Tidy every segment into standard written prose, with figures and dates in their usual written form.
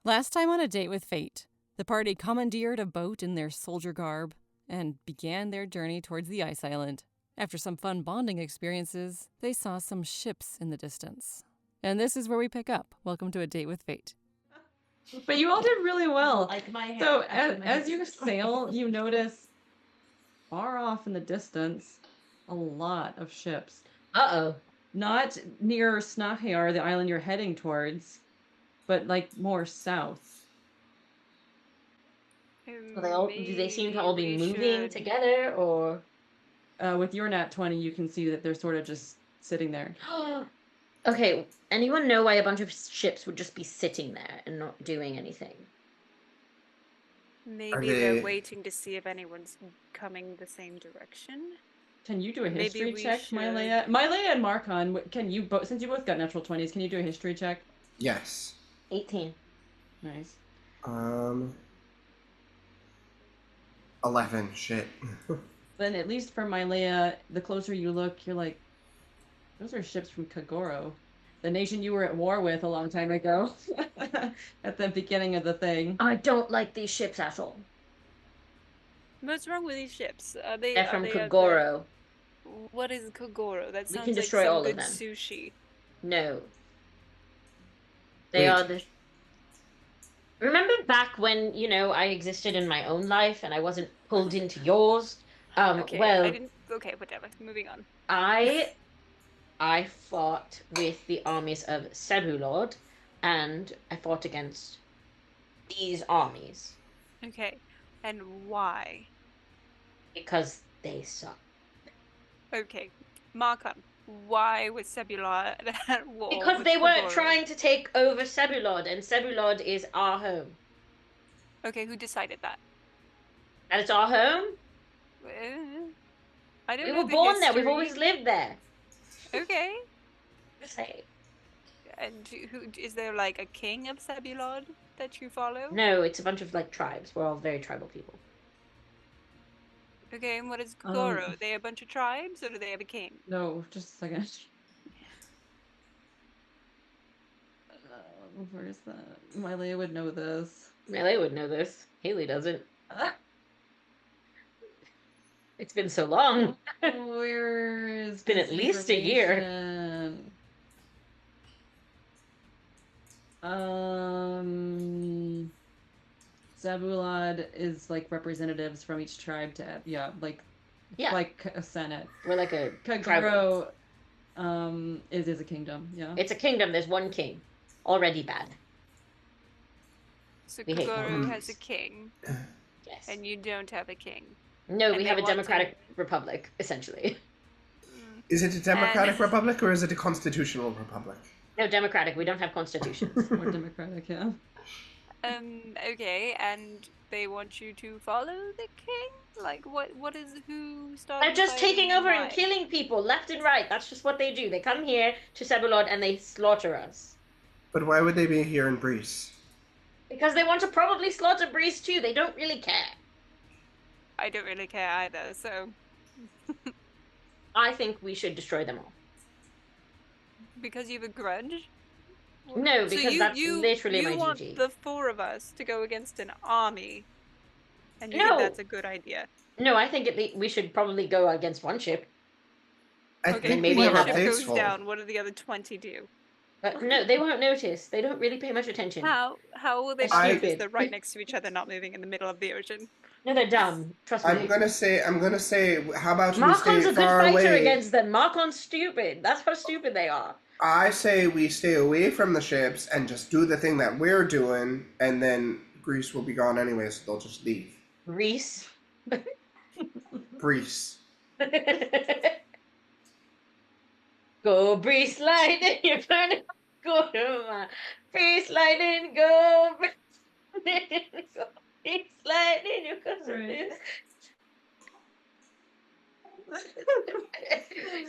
Last time on A Date with Fate, the party commandeered a boat in their soldier garb and began their journey towards the ice island. After some fun bonding experiences, they saw some ships in the distance. And this is where we pick up. Welcome to A Date with Fate. But you all did really well. Like my So as you sail, you notice far off in the distance a lot of ships. Uh-oh. Not near Snahayar, the island you're heading towards, but like more south. Do they seem to all be moving together, or? With your nat 20, you can see that they're sort of just sitting there. Okay, anyone know why a bunch of ships would just be sitting there and not doing anything? Maybe they're waiting to see if anyone's coming the same direction. Can you do a history Maybe check, Mylea? Mylea and Marcon, can you both, since you both got natural 20s, can you do a history check? Yes. 18. Nice. 11. Shit. Then at least for Mylea, the closer you look, you're like, those are ships from Kagoro, the nation you were at war with a long time ago, at the beginning of the thing. I don't like these ships at all. What's wrong with these ships? They're from Kagoro. What is Kagoro? That sounds can like destroy some all of good them. sushi. No. They are the... Remember back when, you know, I existed in my own life and I wasn't pulled into yours? Okay, well... Okay, whatever. Moving on. I fought with the armies of Sebulord, and I fought against these armies. Okay, and why? Because they suck. Okay, Marcon, why was Sebula at war? Because with they weren't Kagoro? trying to take over Sebulord, and Sebulord is our home. Okay, who decided that? That it's our home? I don't We know were the born there. history. We've always lived there. Okay. Just say. And who is there like a king of Sebulod that you follow? No, it's a bunch of like tribes. We're all very tribal people. Okay, and what is Kagoro? Are they a bunch of tribes, or do they have a king? No, just a second. Where's that? Mylea would know this. Melee would know this. Haley doesn't. It's been so long. Where is It's been at least a year. Zabulad is like representatives from each tribe to like a senate. We're like a Kagoro is a kingdom, yeah. It's a kingdom, there's one king. Already bad. So We hate Kagoro has a king, Yes. and you don't have a king. No, and we they have a want to- democratic republic, essentially. Is it a democratic republic or is it a constitutional republic? No, democratic. We don't have constitutions. Or democratic, yeah. Okay, and they want you to follow the king? Like, what is, who started They're just taking over and why? killing people left and right. That's just what they do. They come here to Sebulod and they slaughter us. But why would they be here in Breeze? Because they want to probably slaughter Breeze too. They don't really care. I don't really care either, so... I think we should destroy them all. Because you have a grudge? No, So because that's literally my You want GG. the four of us to go against an army, and you No. think that's a good idea. No, I think we should probably go against one ship. I Okay, think maybe we one have another our ship dates goes full. down, what do the other 20 do? But no, they won't notice. They don't really pay much attention. How will they I- notice they're right next to each other, not moving in the middle of the ocean? No, they're dumb. Trust me. I'm gonna say, how about we Marcon's stay a good far fighter away? against them. Marcon's stupid. That's how stupid they are. I say we stay away from the ships and just do the thing that we're doing, and then Greece will be gone anyway, so they'll just leave. Reese. Greece. Go Breeze Lightning, you're trying to go to my Breeze Lightning, go Breeze Lightning, you go Right.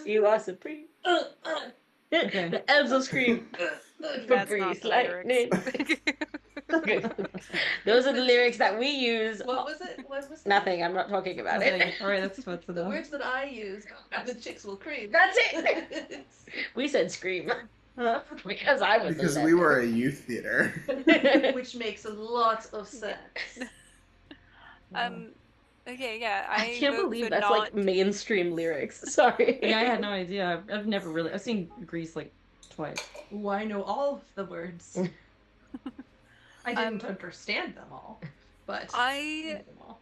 You are supreme. Okay. The elves will scream for That's Breeze not the Lightning. lyrics. Those are the lyrics that we use. What was it? What was Nothing, I'm not talking about it. Okay, all right, that's what's The the words that I use, the chicks will cream. That's it. We said scream. Because I was Because we were a youth theater. Which makes a lot of sense. Okay, yeah, I can't vote believe for that's not. like mainstream lyrics. Sorry. Yeah, I had no idea. I've never really. I've seen Grease like twice. Oh, I know all of the words. I didn't understand them all, but I knew them all.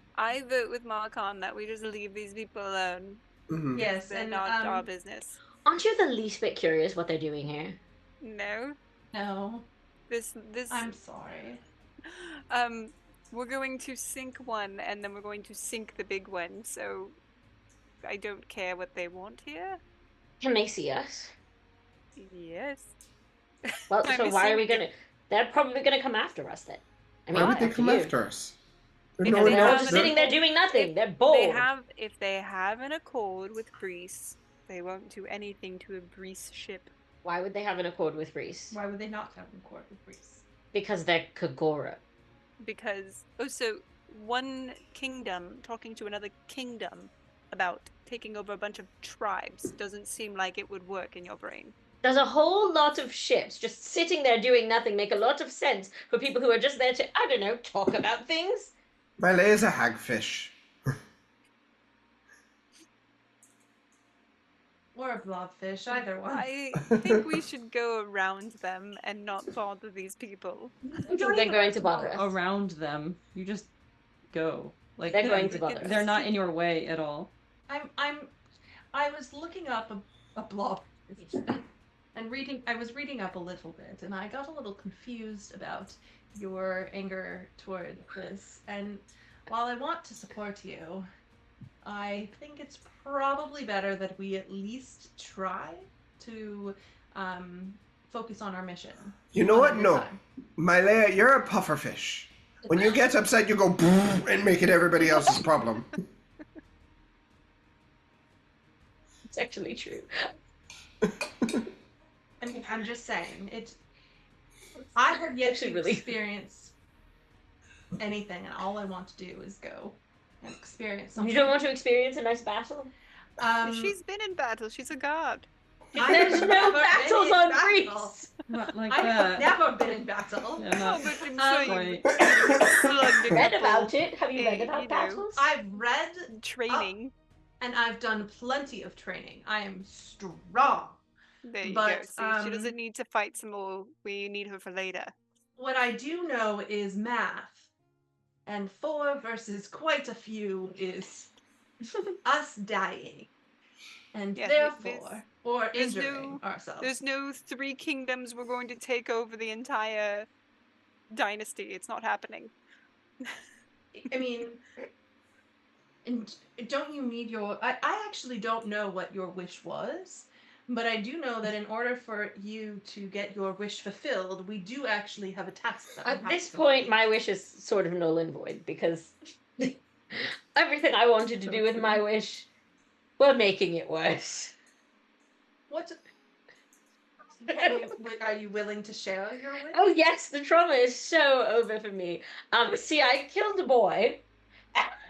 vote with Marcon that we just leave these people alone. Mhm. Yes, They're and not our business. Aren't you the least bit curious what they're doing here? No, no, this I'm sorry. we're going to sink one, and then we're going to sink the big one. So I don't care what they want here. Can they see us? Yes. Well, I'm so why are we assuming- gonna? They're probably gonna come after us then. I mean, Why would they up to come you. after us? There's If no they one They're all have just an- sitting there doing nothing. if They're bored. If they have an accord with Greece, they won't do anything to a Greece ship. Why would they have an accord with Greece? Why would they not have an accord with Greece? Because they're Kagora. Because one kingdom talking to another kingdom about taking over a bunch of tribes doesn't seem like it would work in your brain. Does a whole lot of ships just sitting there doing nothing make a lot of sense for people who are just there to, I don't know, talk about things? Miley is a hagfish. Or a blobfish, either one. I think we should go around them and not bother these people. We don't They're even going have to bother us. Around them, you just go. Like They're going to bother us. They're not in your way at all. I was looking up a blog and reading. I was reading up a little bit, and I got a little confused about your anger toward this. And while I want to support you, I think it's probably better that we at least try to focus on our mission. You know what? One at a No. time. Miley, you're a pufferfish. When you get upset, you go "Brrr," and make it everybody else's problem. It's actually true. I mean, I'm just saying it. I have yet Actually, to really. experience anything, and all I want to do is go and experience something. You don't want to experience a nice battle? She's been in battle. She's a god. There's have no never been battles in on battle. Greece! Not like I have that. never been in battle. Yeah, not but I'm sure you quite. slugged a Read couple about it? Have you read you about know. battles? I've read training. and I've done plenty of training. I am strong. There you but, go. See, she doesn't need to fight some more. We need her for later. What I do know is math, and 4 versus quite a few is us dying, and Yeah, therefore, or there's injuring ourselves. There's no 3 kingdoms we're going to take over the entire dynasty. It's not happening. I mean, and don't you need your? I actually don't know what your wish was, but I do know that in order for you to get your wish fulfilled, we do actually have a task. That we At have this to point, complete. my wish is sort of null and void because everything I wanted to do with my wish, we're making it worse. What? Are you willing to share your wish? Oh yes, the trauma is so over for me. See, I killed a boy,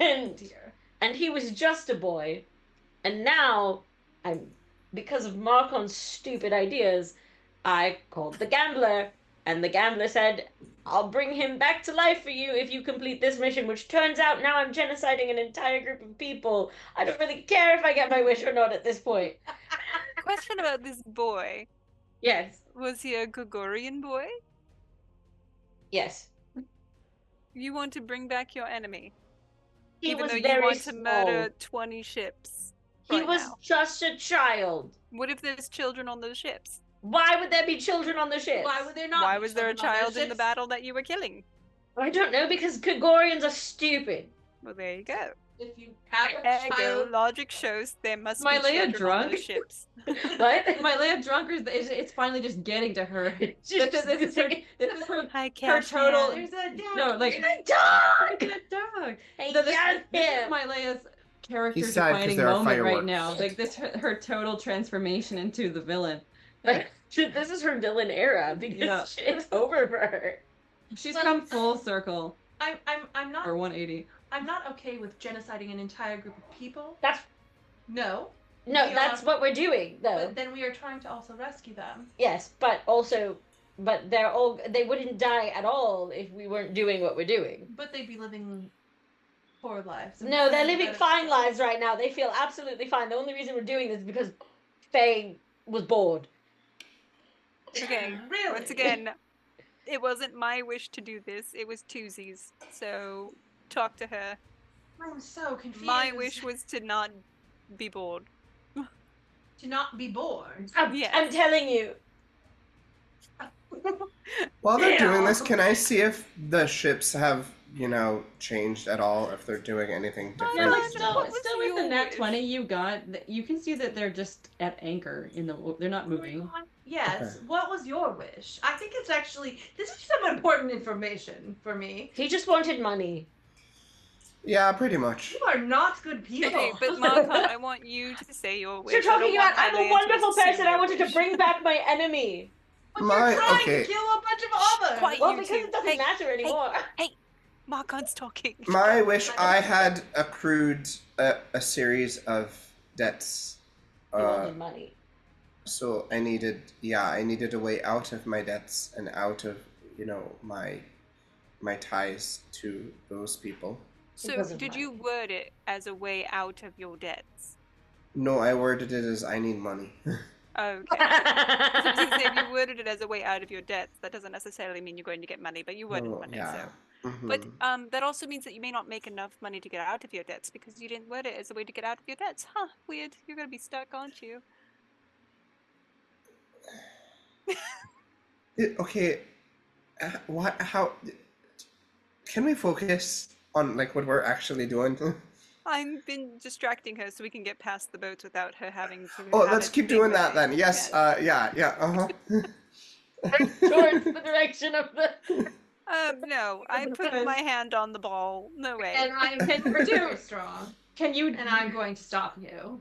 and Dear. he was just a boy, and now because of Marcon's stupid ideas, I called the gambler, and the gambler said, "I'll bring him back to life for you if you complete this mission." Which turns out now I'm genociding an entire group of people. I don't really care if I get my wish or not at this point. Question about this boy. Yes, Was he a Gregorian boy? yes. You want to bring back your enemy, He even was though you very want to small. murder 20 ships. He right was now. just a child. What if there's children on those ships? Why would there be children on the ship? Why would there not? Why be was there a children on their child in the ships? battle that you were killing? I don't know, because Kagorians are stupid. Well, there you go. If you have a Ergo, child, logic shows there must My be Leia children on drunk? those ships. What? My Leia drunk, or it's finally just getting to her. It's This just- is her Hi, her total. there's a dog. No, like a dog! Look at that dog. Hey, No, this yes, is him! my Leia's character He's sad 'cause defining there are moment right fireworks. now. Like this, her total transformation into the villain. This is her villain era because Yeah. it's over for her. She's Well- come full circle, I'm or not 180. I'm not okay with genociding an entire group of people. That's No, No, We that's are- what we're doing, though. But then we are trying to also rescue them. Yes, but they wouldn't die at all if we weren't doing what we're doing. But they'd be living poor lives. No, they're living Better fine stuff. lives right now. They feel absolutely fine. The only reason we're doing this is because Faye was bored. Okay. Really? Once again, it wasn't my wish to do this. It was Tuesie's. So talk to her. I'm so confused. My wish was to not be bored. to not be bored. Yes. I'm telling you. While they're doing Ew. this, can I see if the ships have, changed at all? If they're doing anything different? Yeah, like What still was with the your nat wish? 20 you got, you can see that they're just at anchor in the. They're not moving. Yes. Okay. What was your wish? I think it's actually this is some important information for me. He just wanted money. Yeah, pretty much. You are not good people. Okay, but Marcon, I want you to say your wish. You're I don't talking want about I'm a Hylia to wonderful assume person. I your wanted wish. to bring back my enemy. But My- you're trying okay. to kill a bunch of others. Quiet. Well, You because two. it doesn't Hey, matter anymore. Marcon's talking. My wish, I had accrued a series of debts. He wanted money. So I needed a way out of my debts and out of, my ties to those people. So, Because of did you money. word it as a way out of your debts? No, I worded it as I need money. Okay. I was going to say, if you worded it as a way out of your debts, that doesn't necessarily mean you're going to get money, but you worded No, money, yeah. so. Mhm. But that also means that you may not make enough money to get out of your debts because you didn't word it as a way to get out of your debts. Huh, weird. You're going to be stuck, aren't you? Okay, what? How? Can we focus on what we're actually doing? I've been distracting her so we can get past the boats without her having to. Oh, have let's it keep think doing that that it- then. Yes. Yeah. Uh huh. Towards the direction of the. No, I put my hand on the ball. No way. And I'm very strong. Can you And I'm going to stop you.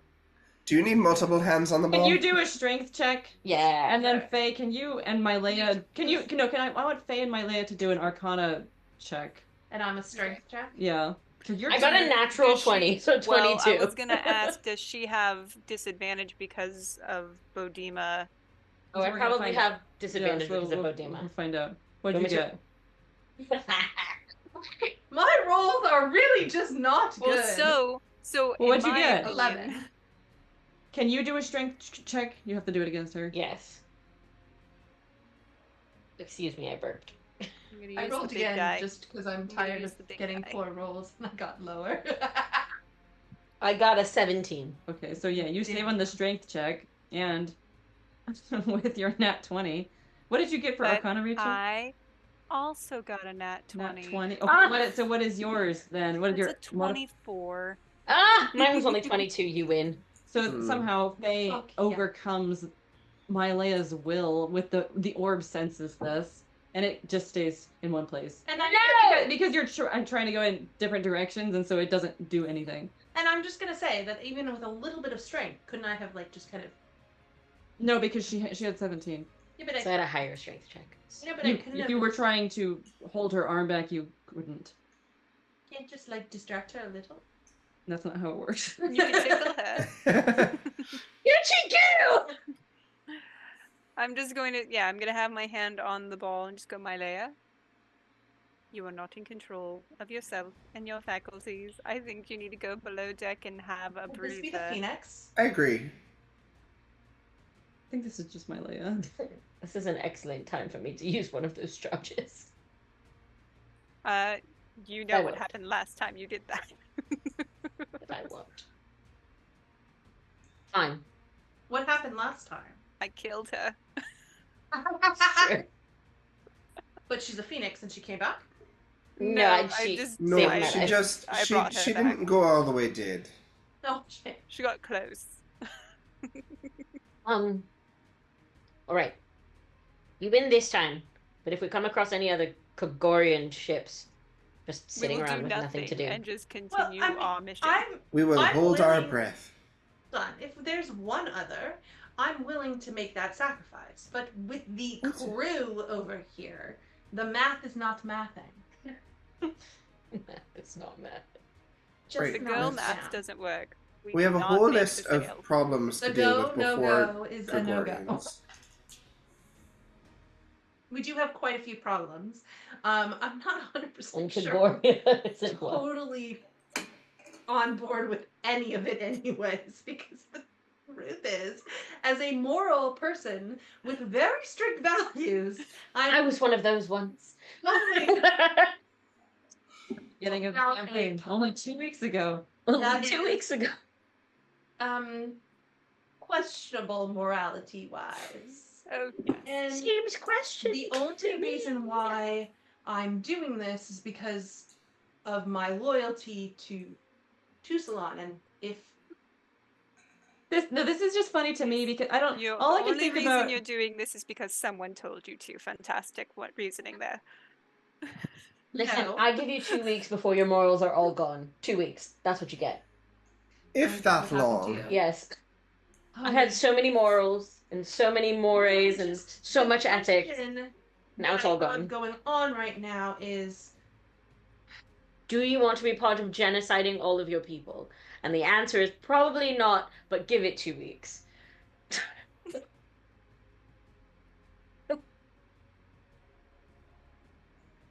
Do you need multiple hands on the ball? Can you do a strength check? Yeah. And then Faye, can you and Mylea I want Faye and Mylea to do an Arcana check. And I'm a strength check. Yeah. 'Cause you're I got a too- natural Does she- 20, so 22. Well, I was gonna ask, does she have disadvantage because of Bodima? Oh, I We're gonna probably find have out. disadvantage Yeah, because we'll of Bodima. find out. What'd you Want me get? My rolls are really just not good. Well, so Well, what'd in you my get? opinion- 11. Can you do a strength check? You have to do it against her. Yes. Excuse me, I burped. I'm gonna I use rolled the big again die. just because I'm gonna tired use of the big getting die. 4 rolls and I got lower. I got a 17. Okay, so yeah, you save on the strength check, and with your nat 20. What did you get for But Arcana, Rachel? I also got a nat 20. Nat 20. Okay, Ah! so what is yours then? What is That's your a 24. Ah! Mine was only 22, you win. So Hmm. somehow Faye Fuck yeah. overcomes Mylea's will with the orb senses this, and it just stays in one place. and I Because I'm trying to go in different directions, and so it doesn't do anything. and I'm just gonna say that even with a little bit of strength, couldn't I have just kind of No, because she had 17. yeah, but So I had a higher strength check. I couldn't If have you were trying to hold her arm back, you couldn't. can't just distract her a little. That's not how it works. You can tickle her. Here she go! I'm just going to, I'm going to have my hand on the ball and just go, Mylea, you are not in control of yourself and your faculties. I think you need to go below deck and have a Would this be the breather. Phoenix? I agree. I think this is just Mylea. This is an excellent time for me to use one of those charges. You know I what won't. happened last time you did that. If I won't. Fine. What happened last time? I killed her. Sure. But she's a Phoenix and she came back? No, I she- just No, Same I- with she I- just I she brought her she back. didn't go all the way. Did Oh shit. She got close. Alright. You win this time, but if we come across any other Kogorian ships just We sitting will around do with nothing to do. and just continue our mission. we will I'm hold our willing- breath. Hold on. If there's one other, I'm willing to make that sacrifice. But with the crew over here, the math is not mathing. It's not mad. Just Right. The not girl mathing. math doesn't work. We have do a not whole make list the of sale. problems The to deal go, with no before go is a no go. Gregorians. We do have quite a few problems. I'm not 100% And sure Kagoria is it what? totally on board with any of it anyways, because the truth is, as a moral person with very strict values, I was one of those once. totally Getting a About campaign a- only 2 weeks ago. That 2 is- weeks ago. questionable morality wise. Oh, yes. And Seems questionable. the only reason why I'm doing this is because of my loyalty to Salon, and if This is just funny to me because I don't. The all I can only think reason about. you're doing this is because someone told you to. Fantastic. What reasoning there? Listen, No. I give you 2 weeks before your morals are all gone. 2 weeks. That's what you get. If that long. Yes. Oh, I had so many morals and so many mores and so much ethics. Now it's all gone. Going on right now is Do you want to be part of genociding all of your people? And the answer is probably not, but give it 2 weeks.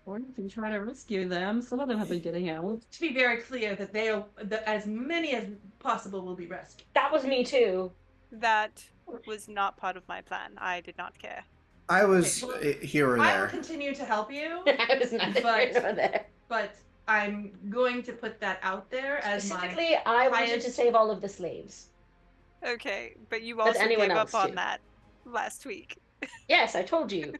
Or if you try to rescue them, some of them have been getting out. to be very clear that that as many as possible will be rescued. That was me too. That was not part of my plan. I did not care. I was Okay, well, here or I will there. continue to help you, I was not But- here nor there. but I'm going to put that out there as my Specifically, I wanted to highest- save all of the slaves. Okay, but you Does also anyone gave else up on do? that last week. Yes, I told you.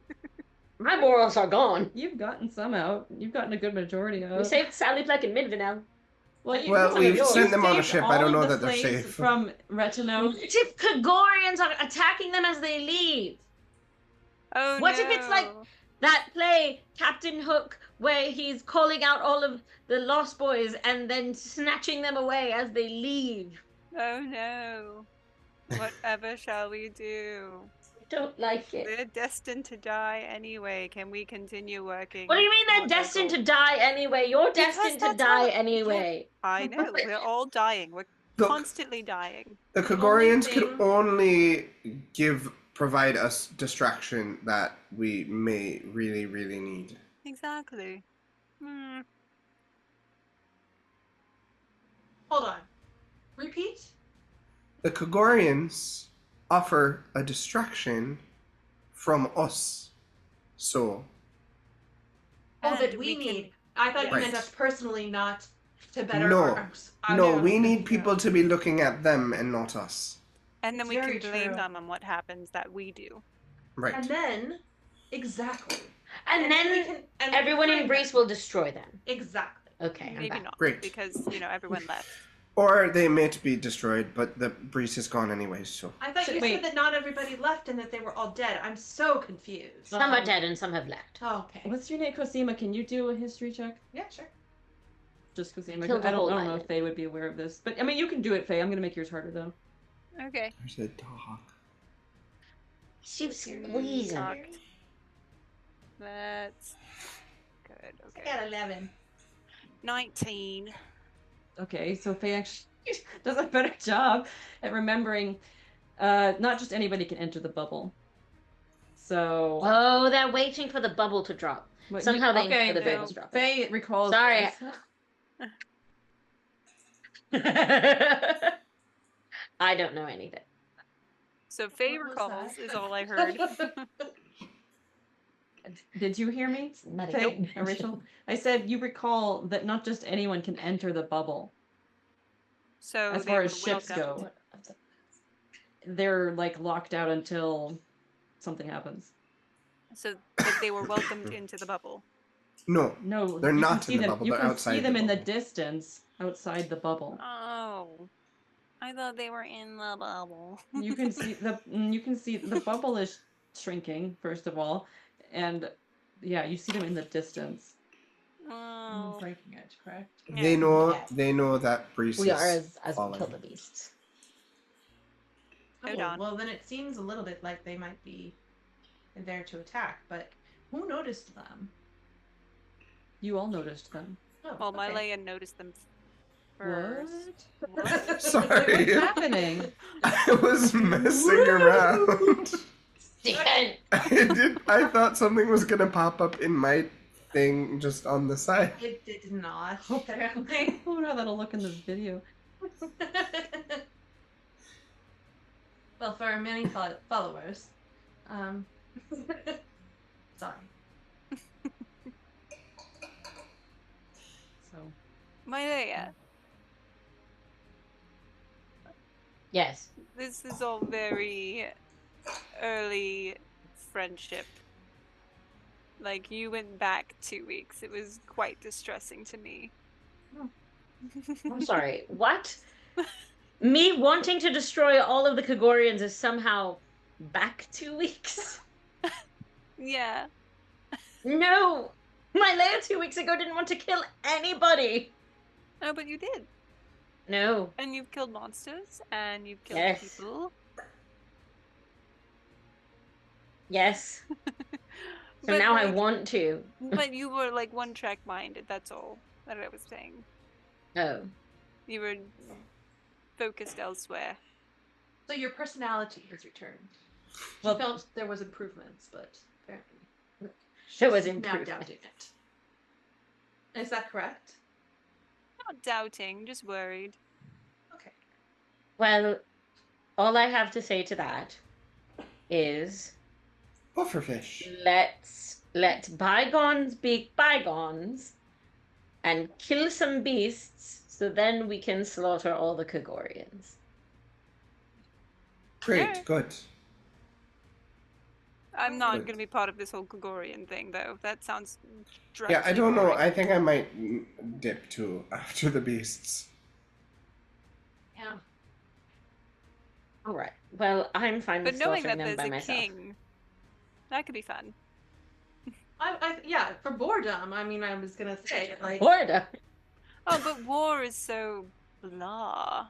My morals are gone. You've gotten some out. You've gotten a good majority out. We saved Sally Pleck and Midvanel. Well, Well, we've you seen them on a saved ship. I don't all know of the that they're slaves safe. From Retino. What if Kagorians are attacking them as they leave? Oh What no. if it's like that play, Captain Hook, where he's calling out all of the Lost Boys and then snatching them away as they leave? Oh no. Whatever shall we do? Don't like it. They're destined to die anyway. Can we continue working? What do you mean they're towards our destined to goal? die anyway? You're Because destined to that's die how- anyway. I know. We're all dying. We're Look, constantly dying. the The only Kagorians could thing- only provide us distraction that we may really, really need. Exactly. Hmm. Hold on. Repeat. The Kagorians offer a distraction from us. So, Oh, that And we we can- need. I thought you Right. meant us personally, not to better No. our no, we need people to be looking at them and not us. And then It's we very can blame true. them on what happens that we do. Right. And then, exactly. And then we can, and everyone in frame Greece them. will destroy them. Exactly. Okay, I'm Maybe back. not. Great. Because, everyone left. Or they may be destroyed, but the breeze is gone anyway, so. I thought you Wait. said that not everybody left and that they were all dead. I'm so confused. Some are dead and some have left. Oh, okay. What's your name, Kosima? Can you do a history check? Yeah, sure. Just Kosima. Killed I a don't whole know island. if Faye would be aware of this, but I mean, you can do it, Faye. I'm gonna make yours harder though. Okay. There's a dog. She's squeezing. Talked. That's good. I Okay. got 11. 19. Okay, so Faye actually does a better job at remembering. Not just anybody can enter the bubble. So Oh, they're waiting for the bubble to drop. But Somehow they okay, know the no. bubble's dropping. Faye recalls. Sorry. I don't know anything. So Faye What was recalls that? is all I heard. Did you hear me, Medication. Faye or Rachel? I said you recall that not just anyone can enter the bubble. So As they far were as ships welcomed. go, they're like locked out until something happens. So that they were welcomed into the bubble. No, No, They're you not can in see the them. bubble, You they're can outside see them the in the bubble. distance outside the bubble. Oh. I thought they were in the bubble. You can see the bubble is shrinking first of all, and yeah, you see them in the distance. Oh. Breaking edge, correct? they know that breeze We is are as we falling. kill the beasts. Hold Oh, on. well, then it seems a little bit like they might be there to attack, but who noticed them? You all noticed them. Oh, Well, my okay. Leia noticed them first. What? Sorry. What's happening? I was messing around. Damn. I thought something was gonna pop up in my thing just on the side. It did not, apparently. I wonder how that'll look in the video. Well, for our many followers, sorry. So Maya, Yes. this is all very early friendship. Like, you went back 2 weeks. It was quite distressing to me. I'm sorry. What? Me wanting to destroy all of the Kagorians is somehow back 2 weeks? Yeah. No! My Leia 2 weeks ago didn't want to kill anybody! No, but you did. No. And you've killed monsters, and you've killed Yes. people. Yes. So But, now I like, want to. But you were, like, one-track minded, that's all that I was saying. Oh. You were focused elsewhere. So your personality has returned. She Well- felt there was improvements, but apparently There was now improvement. doubting it. Is that correct? Not doubting, just worried. Okay. Well, all I have to say to that is Pufferfish. let bygones be bygones and kill some beasts so then we can slaughter all the Kagorians. Great, Alright. good. I'm not Good. going to be part of this whole Kagorian thing, though. That sounds Yeah, I dreadfully don't know. boring. I think I might dip too after the beasts. Yeah. All right. Well, I'm fine But with knowing slaughtering that them there's by a myself. king, that could be fun. Yeah, for boredom. I mean, I was gonna say like. Florida. Oh, but war is so blah.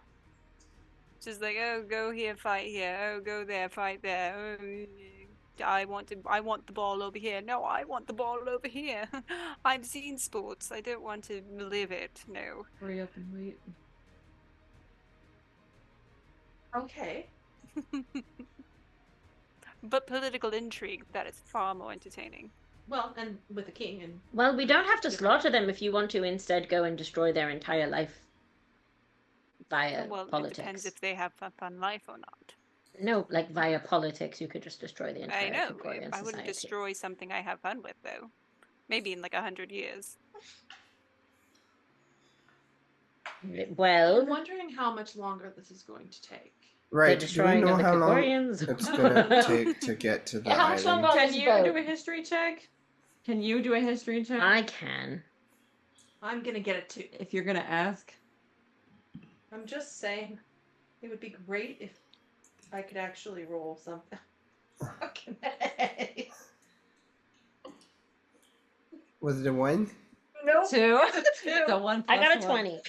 Just like, oh, go here, fight here. Oh, go there, fight there. Oh, I want the ball over here. No, I want the ball over here. I've seen sports. I don't want to live it. No. hurry up and wait. Okay. But political intrigue, that is far more entertaining. Well, and with the king and. Well, we don't have to slaughter them if you want to instead go and destroy their entire life via Well, politics. it depends if they have a fun life or not. No, like via politics, you could just destroy the I entire know. Kagorian I wouldn't society. destroy something I have fun with, though. Maybe in like 100 years. Well, I'm wondering how much longer this is going to take. Right. the Do we destroying know of the how long Kagorians. it's gonna take to get to the Yeah, how much island? longer? Can you boat. do a history check? Can you do a history check? I can. I'm gonna get it too. If you're gonna ask. I'm just saying, it would be great if I could actually roll something. Okay. Was it a 1? No. 2. Two. So 1 I got a plus 1. 20.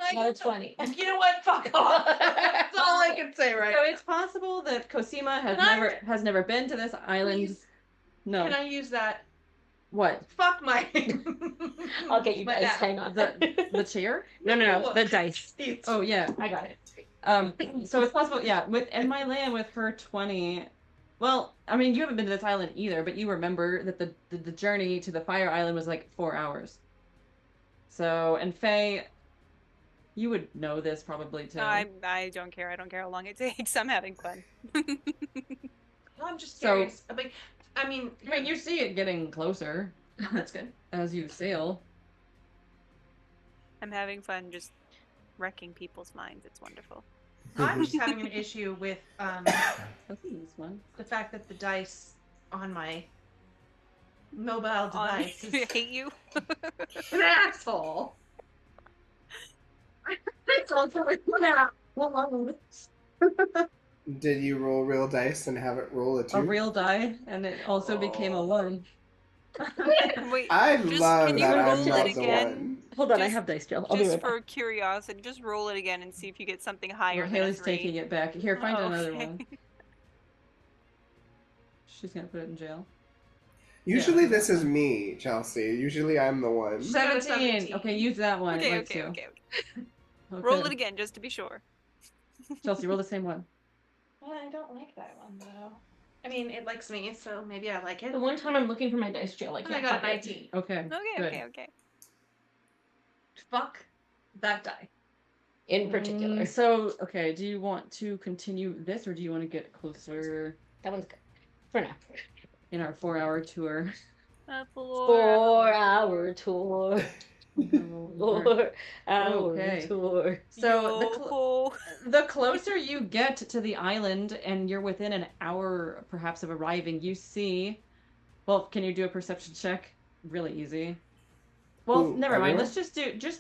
I got a 20. You know what? Fuck off. That's all I can say right So it's possible that Kosima has never been to this island. Please, No. Can I use that? What? Fuck my. I'll get you My guys. dad. Hang on. The chair? No, the dice. Oh yeah. I got it. So it's possible, yeah. And my land with her 20. Well, I mean, you haven't been to this island either, but you remember that the journey to the Fire Island was like 4 hours. So, and Faye, you would know this probably too. I don't care. I don't care how long it takes. I'm having fun. I'm just So- curious. I mean, you see it getting closer that's good. as you sail. I'm having fun just wrecking people's minds. It's wonderful. I'm just having an issue with Let's see this one. the fact that the dice on my mobile I device is hate you. an asshole. It's also Did you roll real dice and have it roll a 2? A real die, and it also became a 1. Wait, I just- love can you that I'm roll not it the again? one. Hold on, I Just- have dice, Jill. I'll be just right back. for curiosity, just roll it again and see if you get something higher Or than Haley's a 3. taking it back. Here, find Oh, another okay. one. She's gonna put it in jail. Usually this is me, Chelsea. Usually I'm the one. 17. Okay, use that one. Okay, I'd like okay, to. okay. Okay. Roll it again just to be sure. Chelsea, roll the same one. Well, I don't like that one though. I mean, it likes me, so maybe I like it. The one time I'm looking for my dice jail, I And can't I got a find it. 19. Okay. Okay, good. okay. Fuck that die. In particular. So, okay, do you want to continue this, or do you want to get closer That one's good. For now. in our 4-hour tour? A 4-hour tour. Okay. 4-hour tour. So the closer you get to the island, and you're within an hour, perhaps, of arriving, you see. Well, can you do a perception check? Really easy. Well, Ooh, never mind. everyone? Let's just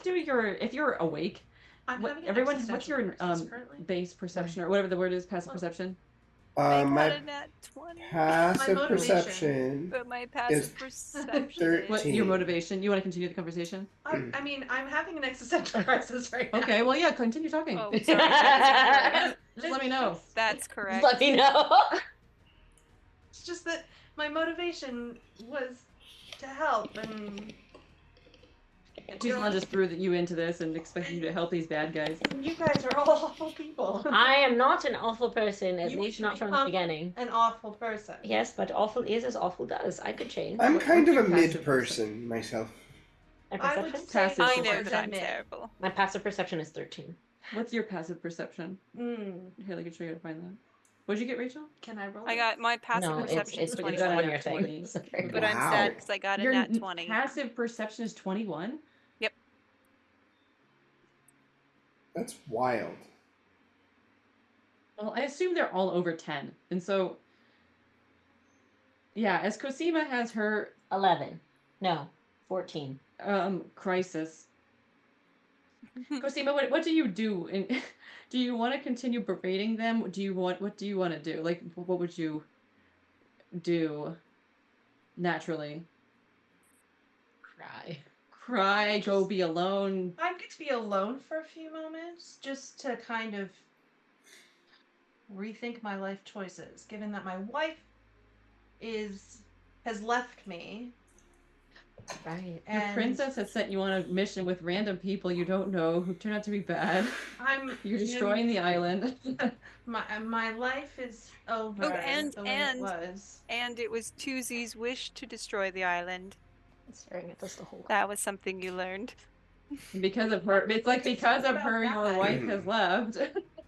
do your, if you're awake. I'm having an Everyone, what's existential your crisis currently. base perception, or whatever the word is, passive Well, perception? I My got a nat 20. passive My motivation. perception. But my passive Is perception What is... your motivation? You want to continue the conversation? I mean, I'm having an existential crisis right now. Okay. Well, yeah. Continue talking. Oh, sorry. That's Just let me know. That's correct. Let me know. It's just that my motivation was to help, and Tuzan just threw you into this and expected you to help these bad guys. you guys are all awful people. I am not an awful person, at You least should not from the become beginning. An awful person. Yes, but awful is as awful does. I could change. I'm kind of a what's your mid passive person myself. My I would perception? say Passive I perception. know towards that I'm mid. terrible. My passive perception is 13. What's your passive perception? Here, let me show you how to find that. What'd you get, Rachel? Can I roll? I got my passive No, it's perception is it's 21. on got a your nat thing. 20. Sorry. But I'm Wow. sad because I got a Your nat 20. passive perception is 21? Yep. That's wild. Well, I assume they're all over 10. And so, yeah, as Kosima has her 11. No, 14. crisis. Kosima, what do you do? Do you want to continue berating them? What do you want to do? Like, what would you do naturally? Cry, go be alone. I'm going to be alone for a few moments, just to kind of rethink my life choices, given that my wife has left me. Right. Your And princess has sent you on a mission with random people you don't know who turn out to be bad. You're destroying the island. my life is over. Oh, and- the way and- it was. And it was Tuzi's wish to destroy the island. Staring at this the whole That was something you learned. Because of her, it's like because of her, your wife has left.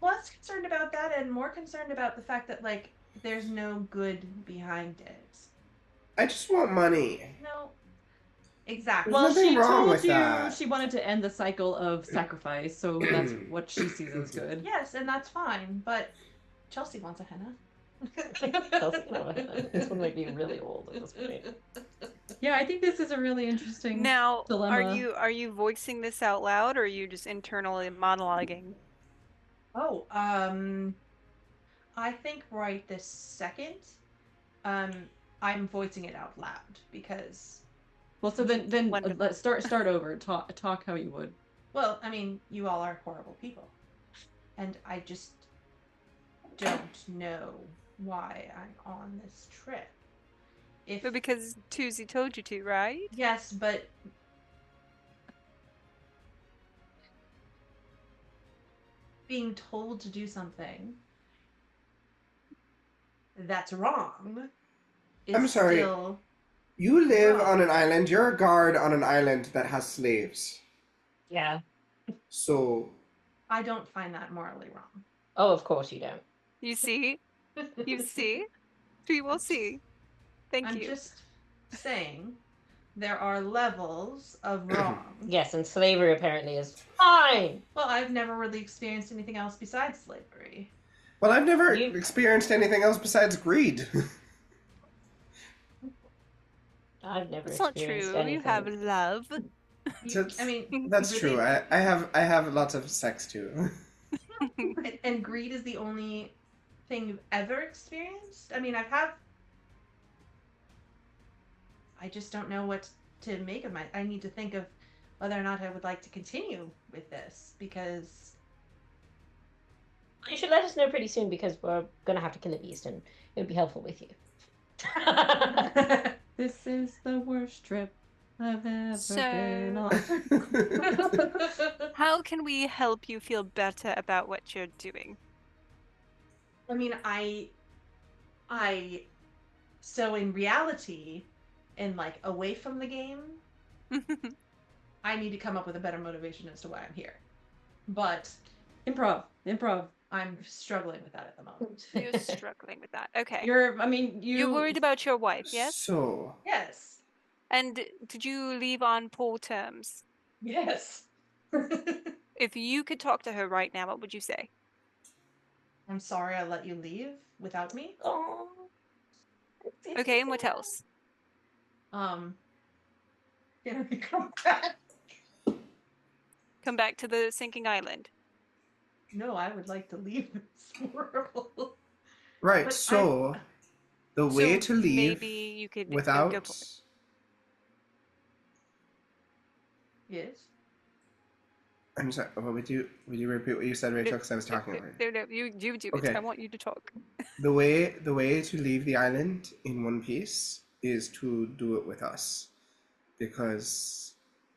Less concerned about that, and more concerned about the fact that like there's no good behind it. I just want money. No. Exactly. There's Well, nothing she wrong told with you that. she wanted to end the cycle of sacrifice, so that's what she sees as good. Yes, and that's fine, but Chelsea wants a henna. This one might be really old at this point. Yeah, I think this is a really interesting Now, dilemma. are you voicing this out loud, or are you just internally monologuing? Oh, I think right this second, I'm voicing it out loud because, Well, so then Wonderful. let's start over. Talk how you would. well, I mean, you all are horrible people, and I just don't know why I'm on this trip. If But because Tuzi told you to, right? yes, but being told to do something that's wrong is I'm sorry. still You live Wow. on an island. You're a guard on an island that has slaves. Yeah. So I don't find that morally wrong. Oh, of course you don't. You see? You see? We will see. Thank I'm you. just saying there are levels of wrong. Yes, and slavery apparently is fine. Well, I've never really experienced anything else besides slavery. well, I've never You- experienced anything else besides greed. I've never That's not experienced true. You anything. have love. That's- I mean, That's really- true. I have lots of sex too. And greed is the only thing you've ever experienced? I mean, I just don't know what to make of I need to think of whether or not I would like to continue with this, because You should let us know pretty soon because we're gonna have to kill a beast and it would be helpful with you. This is the worst trip I've ever been So- on. How can we help you feel better about what you're doing? I mean, so in reality, and like away from the game, I need to come up with a better motivation as to why I'm here. But Improv. I'm struggling with that at the moment. You're struggling with that. Okay. You're worried about your wife, yes? So, Yes. And did you leave on poor terms? Yes. If you could talk to her right now, what would you say? I'm sorry I let you leave without me. Oh. Okay, and what else? Can we come back? Come back to the sinking island. No, I would like to leave this world. right, But so the way So to leave maybe you could go without for it. Yes. I'm sorry, would you repeat what you said, Rachel? Because I was talking over you. No, you do it. Okay. I want you to talk. The way to leave the island in one piece is to do it with us, because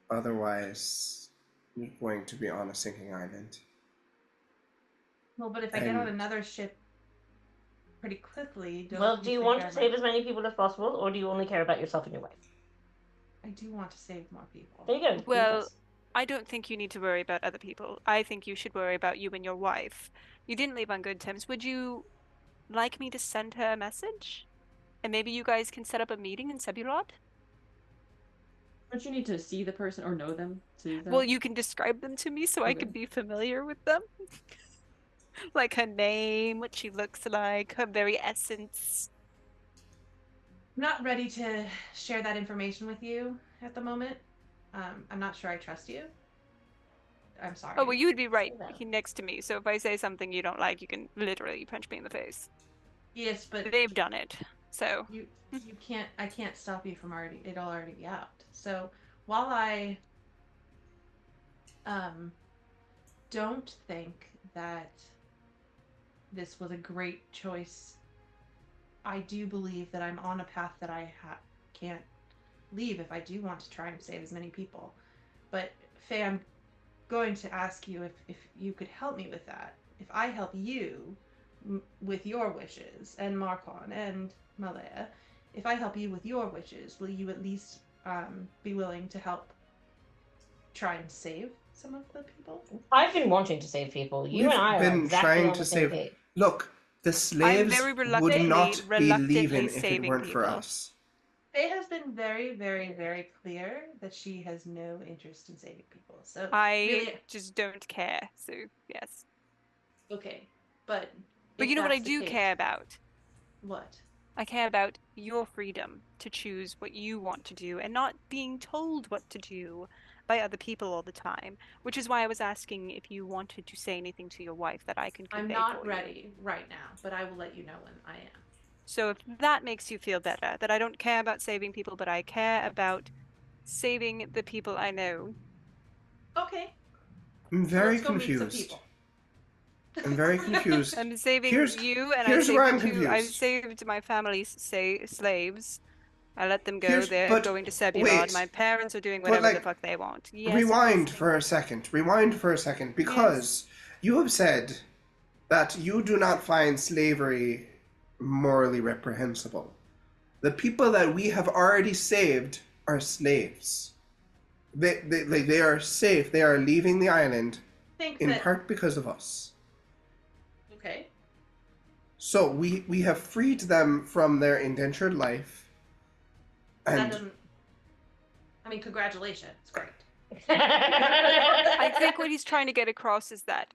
otherwise you're going to be on a sinking island. Well, but if I get on And- another ship pretty quickly, Well, do you think want I to save might- as many people as possible, or do you only care about yourself and your wife? I do want to save more people. There you go. Well, Yes. I don't think you need to worry about other people. I think you should worry about you and your wife. You didn't leave on good terms. Would you like me to send her a message? And maybe you guys can set up a meeting in Sebulot? Don't you need to see the person or know them to do that? Well, you can describe them to me so I Okay. can be familiar with them. Like her name, what she looks like, her very essence. I'm not ready to share that information with you at the moment. I'm not sure I trust you. I'm sorry. Oh, well, you would be right Say that. next to me. So if I say something you don't like, you can literally punch me in the face. Yes, but They've done it. So you can't. I can't stop you from it'll already be out. So while I don't think that this was a great choice, I do believe that I'm on a path that I can't leave if I do want to try and save as many people. But Faye, I'm going to ask you if you could help me with that. If I help you with your wishes, and Marcon and Malaya, if I help you with your wishes, will you at least be willing to help try and save some of the people? I've been wanting to save people. You We've and I are been exactly trying on to the same save- page. Look, the slaves very would reluctantly- not be reluctantly leaving if it saving weren't for people. us. Faye has been very, very, very clear that she has no interest in saving people. So I really, just don't care. So yes. okay, but But if you know what I that's the do case- care about? What? I care about your freedom to choose what you want to do and not being told what to do by other people all the time, which is why I was asking if you wanted to say anything to your wife that I can I'm convey not for you. ready right now, but I will let you know when I am. So if that makes you feel better, that I don't care about saving people, but I care about saving the people I know. Okay. I'm very Let's go meet some confused. people. I'm very confused. I'm saving Here's- you, and here's I where saved I'm you. I confused. saved my family's slaves. I let them go. Here's- They're but going to Sebulod. wait. My parents are doing But, whatever the like, fuck they want. Yes, Rewind I'm for a second. Rewind for a second, because you have said that you do not find slavery morally reprehensible. The people that we have already saved are slaves. They are safe. They are leaving the island Think in that part because of us. okay. So we have freed them from their indentured life. That And doesn't. I mean, congratulations. Great. I think what he's trying to get across is that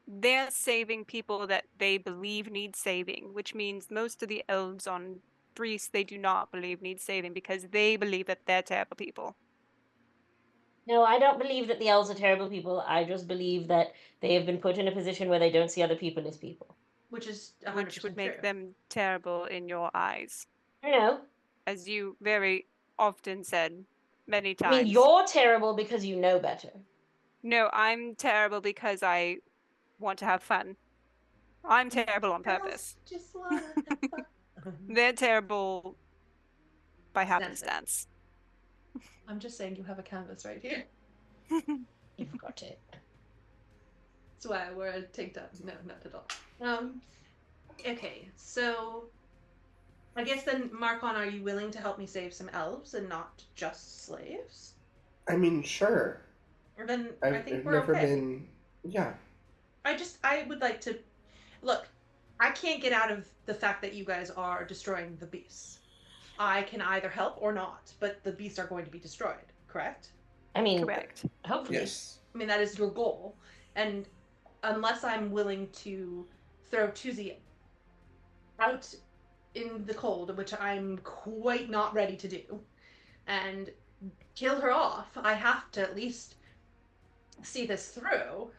they're saving people that they believe need saving, which means most of the elves on Greece they do not believe need saving because they believe that they're terrible people. No, I don't believe that the elves are terrible people. I just believe that they have been put in a position where they don't see other people as people. Which is 100% Which would make true. them terrible in your eyes. I know. As you very often said many I times. mean, you're terrible because you know better. No, I'm terrible because I want to have fun. I'm terrible on purpose. Just wanna have fun. They're terrible by That's it. happenstance. I'm just saying you have a canvas right here. You forgot it. That's why I wore a tank top. No, not at all. Okay, so I guess then, Marcon, are you willing to help me save some elves and not just slaves? I mean, sure. Or then I I've think we're never okay. been. Yeah. I would like to look. I can't get out of the fact that you guys are destroying the beasts. I can either help or not, but the beasts are going to be destroyed. Correct? I mean, Correct. hopefully. Yes. I mean that is your goal, and unless I'm willing to throw Tuzi out in the cold, which I'm quite not ready to do, and kill her off, I have to at least see this through.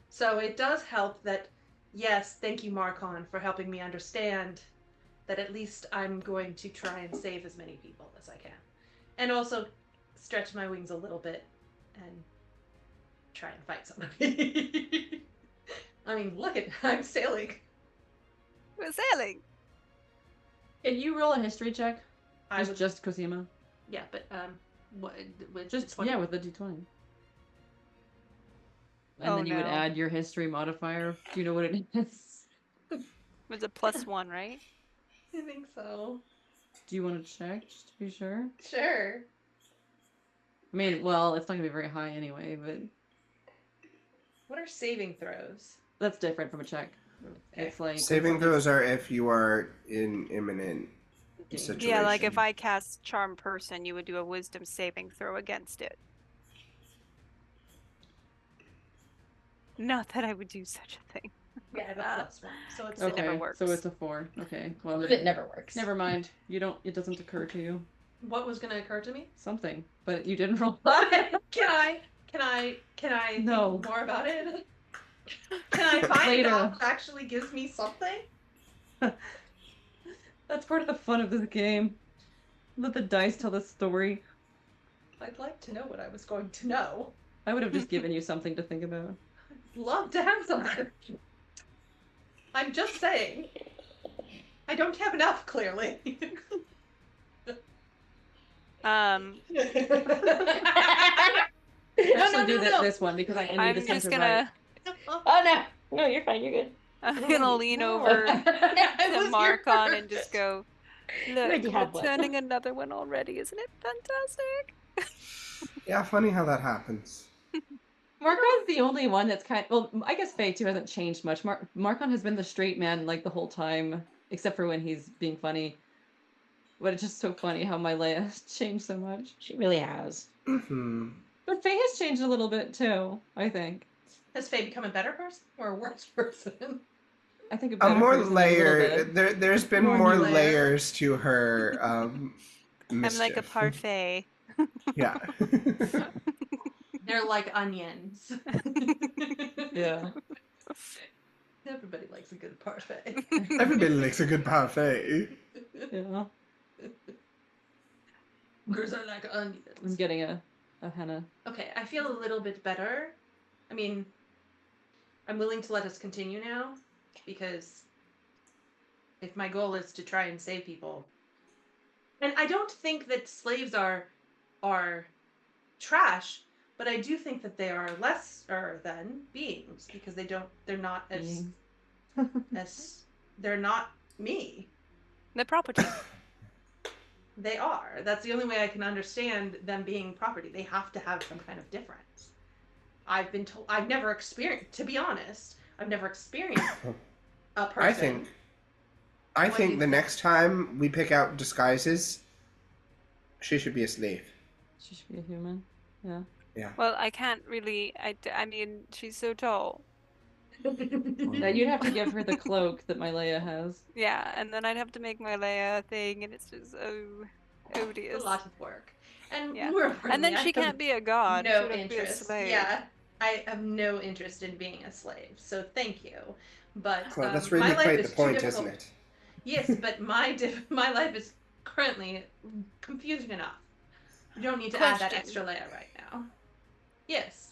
So it does help that, yes, thank you, Marcon, for helping me understand that at least I'm going to try and save as many people as I can. And also stretch my wings a little bit and try and fight somebody. I mean, look at, I'm sailing. We're sailing. Can you roll a history check? I would, Just Kosima. yeah, but, what, with Just, 20? yeah, with the d20. And Oh, then you would no. add your history modifier. Do you know what it is? It was a +1, right? I think so. Do you want to check, just to be sure? Sure. I mean, well, it's not going to be very high anyway, but What are saving throws? that's different from a check. Okay. It's like... Saving throws are if you are in imminent situation. Yeah, like if I cast Charm Person, you would do a Wisdom saving throw against it. Not that I would do such a thing. Yeah, I have a +1, so it's It Okay, never works. so it's a 4. Okay, well, But it never works. never mind. You don't. It doesn't occur to you. What was gonna occur to me? Something, but you didn't roll. Can I No. think more about it? Can I find Later. out what actually gives me something? That's part of the fun of this game. Let the dice tell the story. I'd like to know what I was going to know. I would have just given you something to think about. Love to have something. I'm just saying. I don't have enough, clearly. Actually, do no. this one because I need I'm this just one to gonna Oh no, no, you're fine. You're good. I'm gonna lean over It to was your Marcon and first. just go, already look, had we're one." turning another one already, isn't it fantastic? Yeah, funny how that happens. Marcon's the only one that's well, I guess Faye too hasn't changed much. Marcon has been the straight man like the whole time, except for when he's being funny. But it's just so funny how my Leia has changed so much. She really has. Mm-hmm. But Faye has changed a little bit too, I think. Has Faye become a better person or a worse person? I think a A better more person a little layer. bit. There's been More more layer. layers to her. I'm like a Mischief. parfait. Yeah. They're like onions. Yeah. Everybody likes a good parfait. Everybody likes a good parfait. Yeah. Because I like I'm onions. getting a henna. Okay, I feel a little bit better. I mean, I'm willing to let us continue now, because if my goal is to try and save people, and I don't think that slaves are trash, but I do think that they are lesser than beings, because they're not as Beings. as they're not me. The property. They are. That's the only way I can understand them being property. They have to have some kind of difference. I've been told. I've never experienced. To be honest, I've never experienced a person. I What do you think the think? next time we pick out disguises, she should be a slave. She should be a human. Yeah. Well, I can't really. I mean, she's so tall. Yeah, you'd have to give her the cloak that my Leia has. Yeah, and then I'd have to make my Leia a thing, and it's just odious. a lot of work, and Yeah. more And then importantly, she I have can't be a god. no she would have to be a interest. slave. Yeah, I have no interest in being a slave. So thank you, but Well, that's my really life quite is the too point, difficult. isn't it? Yes, but my life is currently confusing enough. You don't need to add that Question. extra layer right now. Yes.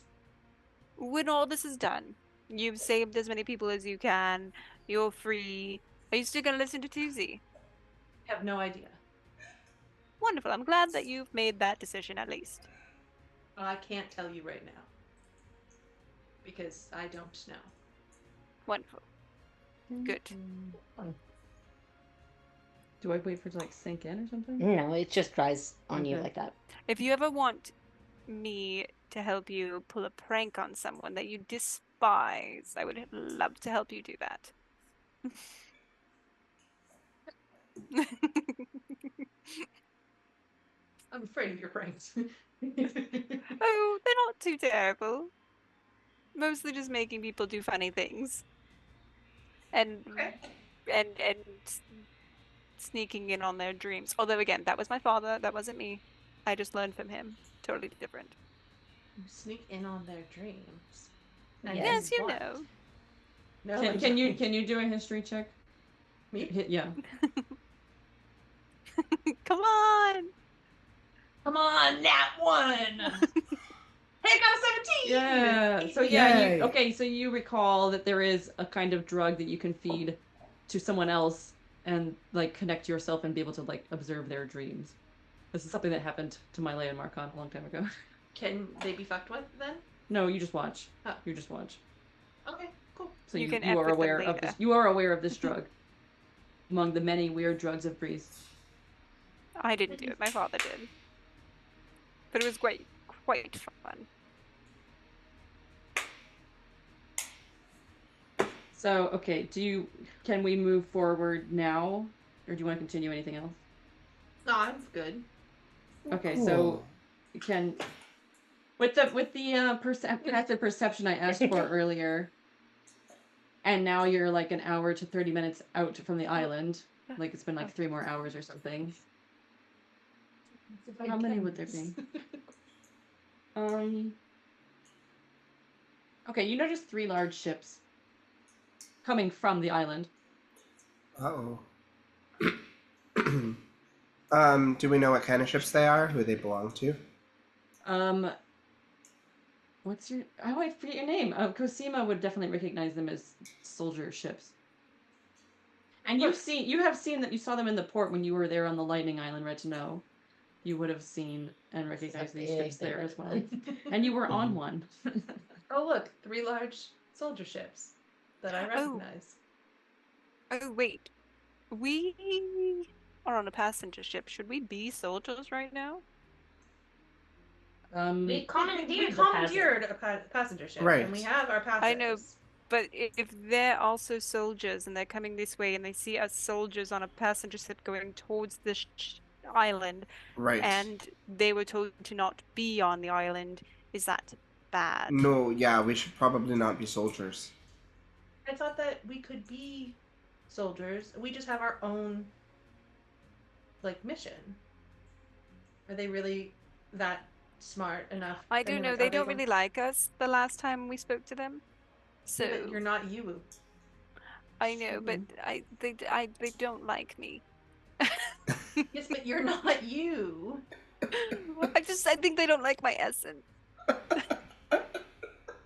When all this is done, you've saved as many people as you can. You're free. Are you still gonna listen to Tuzi? I have no idea. Wonderful. I'm glad that you've made that decision at least. I can't tell you right now. Because I don't know. Wonderful. Good. Do I wait for it to like sink in or something? No, it just dries on you Okay. like that. If you ever want me to help you pull a prank on someone that you despise, I would love to help you do that. I'm afraid of your pranks. Oh, they're not too terrible. Mostly just making people do funny things. And Okay. and sneaking in on their dreams. Although again, that was my father, that wasn't me. I just learned from him. Totally different. You sneak in on their dreams. And Yes. do You what? know. No, Can you do a history check? Me? Yeah. Come on! Come on, that one! Hey, I got a 17! Yeah. So yeah, Yay. okay, so you recall that there is a kind of drug that you can feed to someone else and like connect yourself and be able to like observe their dreams. This is something that happened to Miley and Marcon a long time ago. Can they be fucked with then? No, you just watch. Oh. You just watch. Okay, cool. So You you, can you F are with them aware of later. this. You are aware of this drug among the many weird drugs of Breeze. I didn't do it, my father did. But it was quite fun. So okay, can we move forward now, or do you want to continue anything else? No, I'm good. Okay, Cool. so can with the passive perception I asked for earlier, and now you're like an hour to 30 minutes out from the island. Like it's been like 3 more hours or something. How many would there be? Okay, you notice 3 large ships coming from the island. Uh-oh. Do we know what kind of ships they are? Who they belong to? What's your? I forget your name. Kosima would definitely recognize them as soldier ships. And you have seen that you saw them in the port when you were there on the Lightning Island, Red to Know. You would have seen and recognized these ships there as well. And you were on one. Oh, look, 3 large soldier ships that I recognize. Oh wait. We are on a passenger ship. Should we be soldiers right now? We commandeered, a passenger ship, Right. and we have our passes. I know, but if they're also soldiers and they're coming this way and they see us soldiers on a passenger ship going towards this island, Right. and they were told to not be on the island, is that bad? No, yeah, we should probably not be soldiers. I thought that we could be soldiers. We just have our own, like, mission. Are they really that smart enough? I don't mean, know. like, They are don't going- really like us the last time we spoke to them. So Yeah, but you're not you. I know, but they don't like me. Yes, but you're not you. I think they don't like my essence.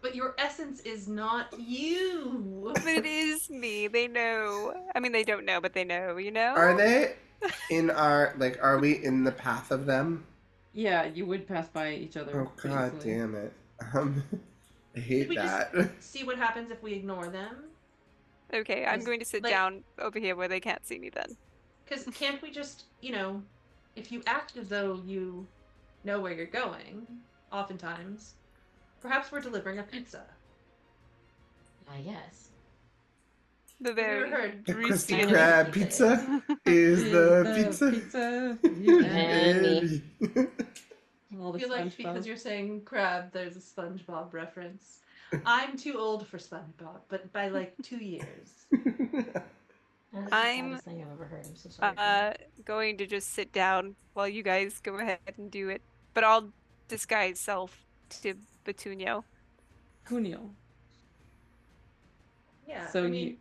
But your essence is not you. But it is me. They know. I mean, they don't know, but they know. You know. Are they in our, like, are we in the path of them? Yeah, you would pass by each other. Oh, pretty god easily. damn it. I hate Did we that. just see what happens if we ignore them? Okay, I'm Is- going to sit like- down over here where they can't see me then. Because can't we just, if you act as though you know where you're going, oftentimes, perhaps we're delivering a pizza. Yes. The Have you very ever heard? The greasy. Krusty Krab pizza is the pizza. Pizza. And me. All I the feel like SpongeBob. because you're saying crab, there's a SpongeBob reference. I'm too old for SpongeBob, but by like 2 years. That's I'm, the saddest thing I've ever heard. I'm so sorry. Going to just sit down while you guys go ahead and do it. But I'll disguise self to Petunio. Cunio. Yeah. So I mean,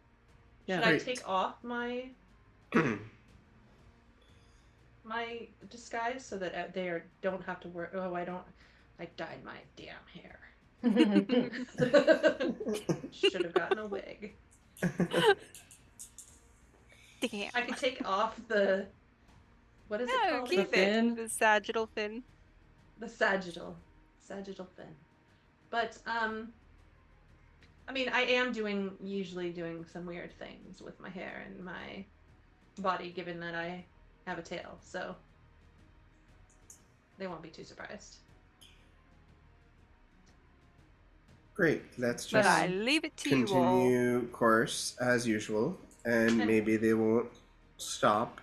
yeah. should I Great. take off my disguise so that they don't have to worry? Oh, I dyed my damn hair. Should have gotten a wig. Damn. I could take off the What is it No, called? keep fin? it. The sagittal fin. The sagittal fin. But I mean, I am usually doing some weird things with my hair and my body, given that I have a tail, so they won't be too surprised. Great. Let's But just I leave it to you all. continue course as usual, and maybe they won't stop.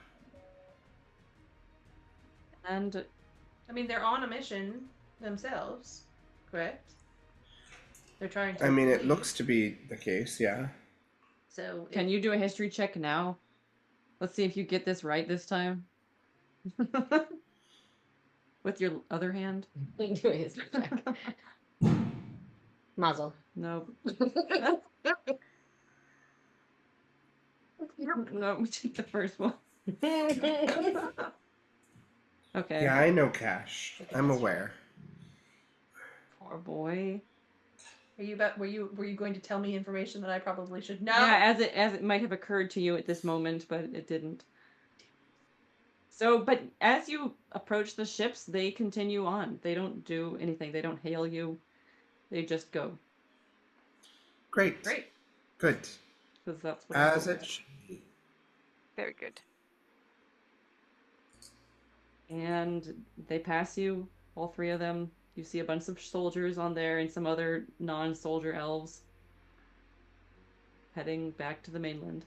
And I mean, they're on a mission themselves, correct? They're trying to. I mean, it leave. looks to be the case, yeah. So. can you do a history check now? Let's see if you get this right this time. With your other hand? We do a history check. Muzzle. No. No, we did the first one. Okay. Yeah, I know Cash. I'm aware. Poor boy. Are you were you going to tell me information that I probably should know? Yeah, as it might have occurred to you at this moment, but it didn't. So, but as you approach the ships, they continue on. They don't do anything. They don't hail you. They just go. Great. Great. Good. Because that's what As elves it should be. Very good. And they pass you, all three of them. You see a bunch of soldiers on there and some other non-soldier elves heading back to the mainland.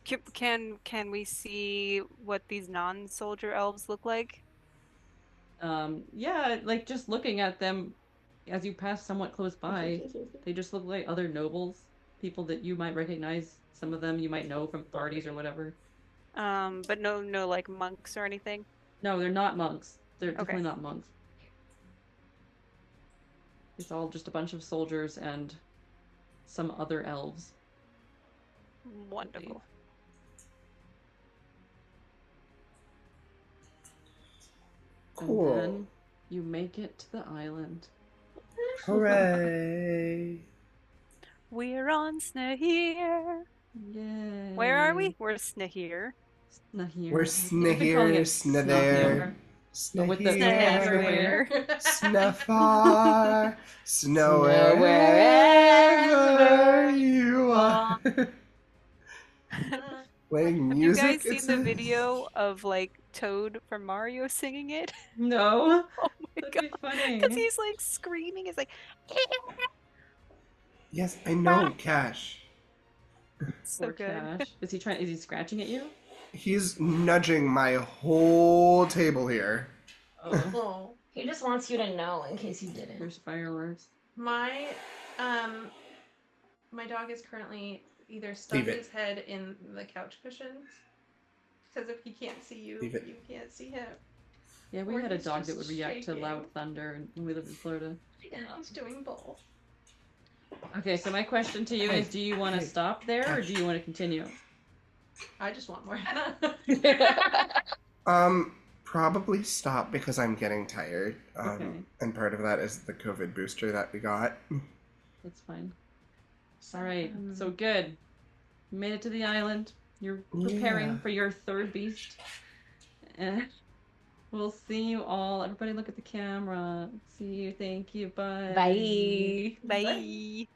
Can we see what these non-soldier elves look like? Yeah, like just looking at them as you pass somewhat close by, they just look like other nobles, people that you might recognize. Some of them you might know from parties or whatever. But no like monks or anything. No, they're not monks. They're Okay. definitely not monks. It's all just a bunch of soldiers and some other elves. Wonderful. Cool. And then you make it to the island. Hooray! We're on Snahir. Yay! Where are we? We're Snahir. Snahir. We're Snahir, Snathere, But with the Snahir, everywhere. Snafar, Snow wherever wherever you are. Playing Have you music. guys it's seen the a- video of like Toad from Mario singing it? No. Oh my That'd be god. funny. Because he's like screaming. It's like Yes, I know, Cash. so Poor good. Cash. Is he scratching at you? He's nudging my whole table here. Oh, Oh. He just wants you to know in case you didn't. there's fireworks. My my dog is currently either stuck Leave it. his head in the couch cushions, because if he can't see you, Leave it. you can't see him. Yeah, we Or had a he's dog that just would react to loud shaking. thunder when we lived in Florida. And he's doing both. Okay, so my question to you is, do you want to Hey, stop there or Cash. do you want to continue? I just want more. Probably stop because I'm getting tired. Okay. And part of that is the COVID booster that we got. That's fine. All right, so good. You made it to the island. You're preparing Yeah. for your third beast. And we'll see you all. Everybody look at the camera. See you. Thank you. Bye. Bye. Bye.